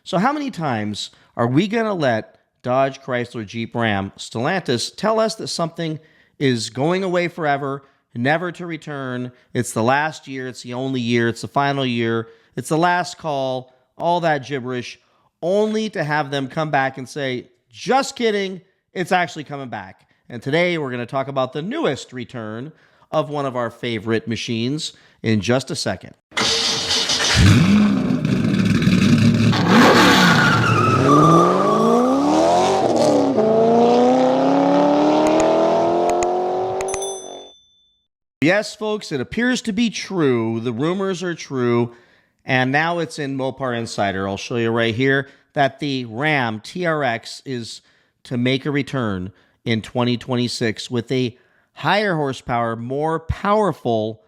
So how many times are we going to let Dodge, Chrysler, Jeep, Ram, Stellantis tell us that something is going away forever, never to return, it's the last year, it's the only year, it's the final year, it's the last call, all that gibberish, only to have them come back and say, just kidding, it's actually coming back. And today we're going to talk about the newest return of one of our favorite machines in just a second. Yes, folks, it appears to be true. The rumors are true. And now it's in Mopar Insider. I'll show you right here that the Ram TRX is to make a return in 2026 with a higher horsepower, more powerful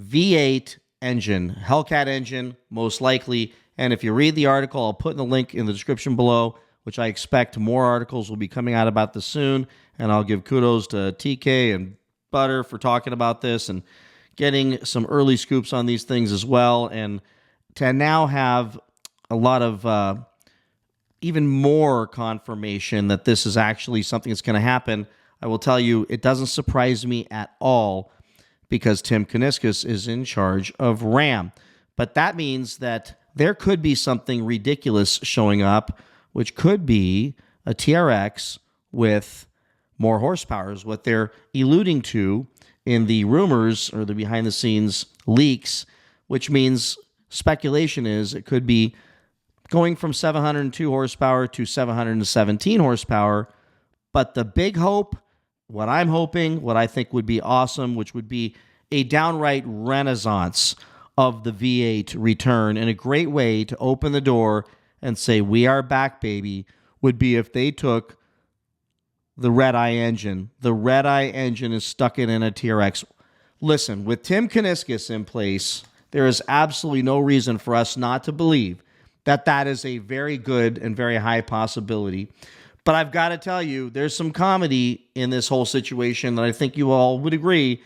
V8 engine, Hellcat engine, most likely. And if you read the article, I'll put in the link in the description below, which I expect more articles will be coming out about this soon. And I'll give kudos to TK and Butter for talking about this and getting some early scoops on these things as well. And to now have a lot of even more confirmation that this is actually something that's going to happen, I will tell you, it doesn't surprise me at all because Tim Kuniskis is in charge of Ram. But that means that there could be something ridiculous showing up, which could be a TRX with more horsepower is what they're alluding to in the rumors or the behind-the-scenes leaks, which means speculation is it could be going from 702 horsepower to 717 horsepower. But the big hope, what I'm hoping, what I think would be awesome, which would be a downright renaissance of the V8 return and a great way to open the door and say, we are back, baby, would be if they took the Redeye engine. The Redeye engine is stuck in a TRX. Listen, with Tim Kuniskis in place, there is absolutely no reason for us not to believe that that is a very good and very high possibility. But I've got to tell you, there's some comedy in this whole situation that I think you all would agree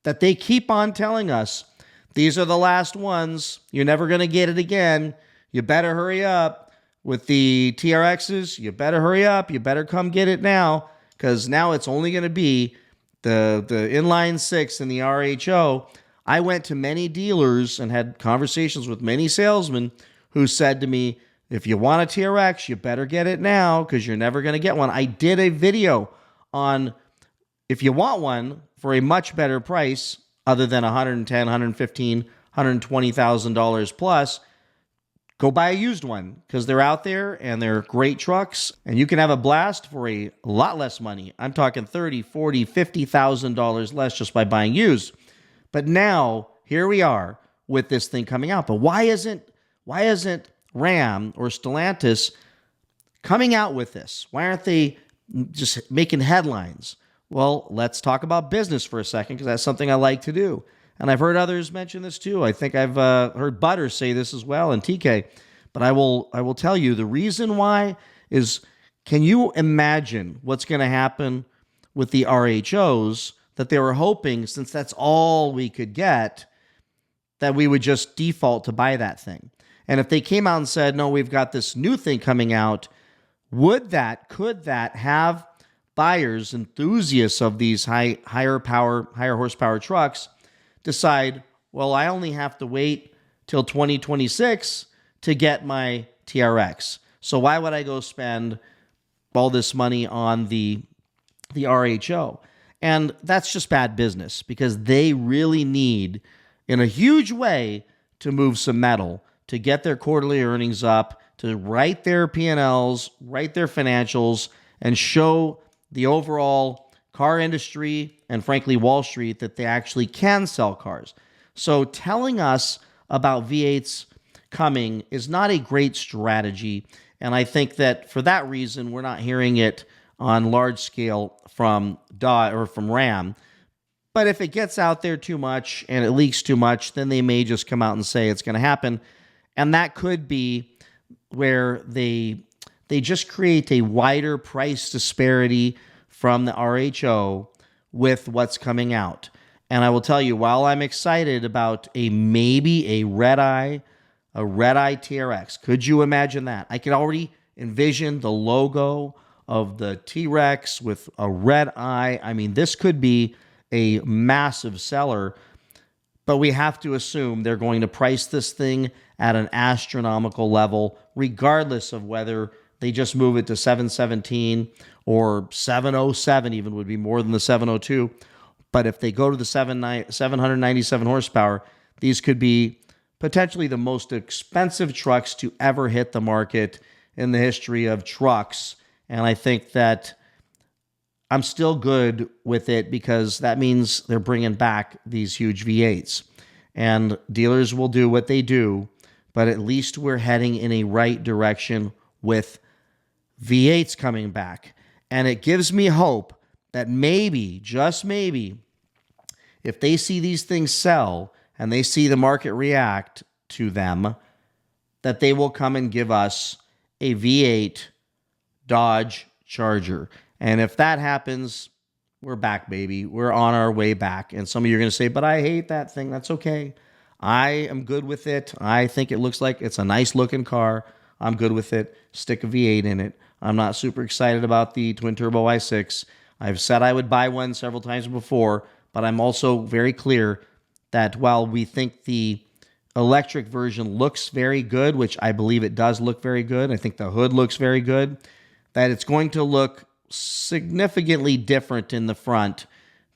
that they keep on telling us, these are the last ones. You're never going to get it again. You better hurry up. With the TRXs, you better hurry up. You better come get it now. Because now it's only going to be the inline six and the RHO. I went to many dealers and had conversations with many salesmen who said to me, if you want a TRX, you better get it now because you're never going to get one. I did a video on if you want one for a much better price other than $110,000, $115,000, $120,000 plus, go buy a used one because they're out there and they're great trucks and you can have a blast for a lot less money. I'm talking $30,000, $40,000, $50,000 less just by buying used. But now here we are with this thing coming out. But why isn't Ram or Stellantis coming out with this? Why aren't they just making headlines? Well, let's talk about business for a second because that's something I like to do. And I've heard others mention this too. I think I've heard Butter say this as well and TK. But I will tell you the reason why is, can you imagine what's going to happen with the RHOs that they were hoping, since that's all we could get, that we would just default to buy that thing? And if they came out and said, no, we've got this new thing coming out, could that have buyers, enthusiasts of these higher horsepower trucks decide, well, I only have to wait till 2026 to get my TRX. So why would I go spend all this money on the RHO? And that's just bad business because they really need, in a huge way, to move some metal, to get their quarterly earnings up, to write their P&Ls, write their financials, and show the overall car industry and frankly Wall Street that they actually can sell cars. So telling us about V8s coming is not a great strategy, and I think that for that reason we're not hearing it on large scale from Ram. But if it gets out there too much and it leaks too much, then they may just come out and say it's going to happen, and that could be where they just create a wider price disparity from the RHO with what's coming out. And I will tell you, while I'm excited about maybe a Redeye a Redeye TRX. Could you imagine that? I can already envision the logo of the T-Rex with a red eye. I mean, this could be a massive seller, but we have to assume they're going to price this thing at an astronomical level, regardless of whether they just move it to 717 or 707 even would be more than the 702. But if they go to the 797 horsepower, these could be potentially the most expensive trucks to ever hit the market in the history of trucks. And I think that I'm still good with it because that means they're bringing back these huge V8s. And dealers will do what they do, but at least we're heading in a right direction with V8s coming back. And it gives me hope that maybe, just maybe, if they see these things sell and they see the market react to them, that they will come and give us a V8 Dodge Charger. And if that happens, we're back, baby. We're on our way back. And some of you are going to say, but I hate that thing. That's okay. I am good with it. I think it looks like it's a nice looking car. I'm good with it. Stick a V8 in it. I'm not super excited about the twin turbo i6. I've said I would buy one several times before, but I'm also very clear that while we think the electric version looks very good, which I believe it does look very good, I think the hood looks very good, that it's going to look significantly different in the front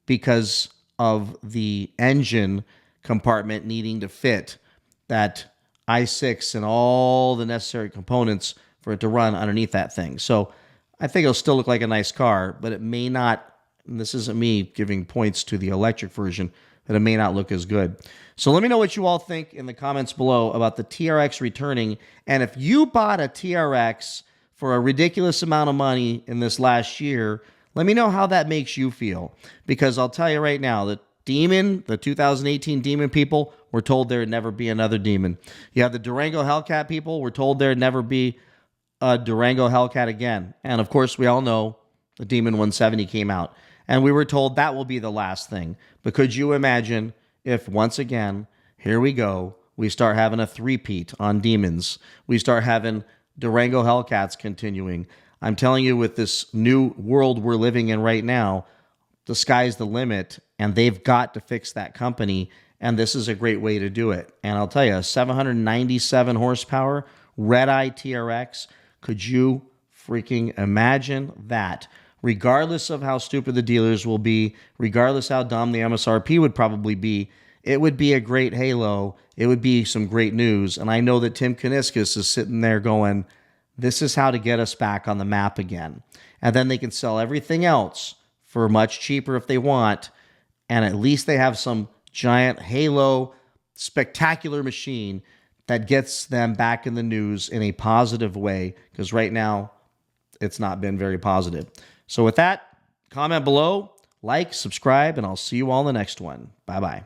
because of the engine compartment needing to fit that i6 and all the necessary components for it to run underneath that thing. So I think it'll still look like a nice car, but it may not, and this isn't me giving points to the electric version, that it may not look as good. So let me know what you all think in the comments below about the TRX returning. And if you bought a TRX for a ridiculous amount of money in this last year, let me know how that makes you feel. Because I'll tell you right now, the Demon, the 2018 Demon people, were told there'd never be another Demon. You have the Durango Hellcat people, were told there'd never be a Durango Hellcat again. And of course, we all know the Demon 170 came out. And we were told that will be the last thing. But could you imagine if once again, here we go, we start having a three-peat on Demons. We start having Durango Hellcats continuing. I'm telling you, with this new world we're living in right now, the sky's the limit, and they've got to fix that company, and this is a great way to do it. And I'll tell you, 797 horsepower, Redeye TRX, could you freaking imagine that? Regardless of how stupid the dealers will be, regardless how dumb the MSRP would probably be, it would be a great halo. It would be some great news. And I know that Tim Kuniskis is sitting there going, this is how to get us back on the map again. And then they can sell everything else for much cheaper if they want. And at least they have some giant halo, spectacular machine that gets them back in the news in a positive way. Because right now, it's not been very positive. So with that, comment below, like, subscribe, and I'll see you all in the next one. Bye-bye.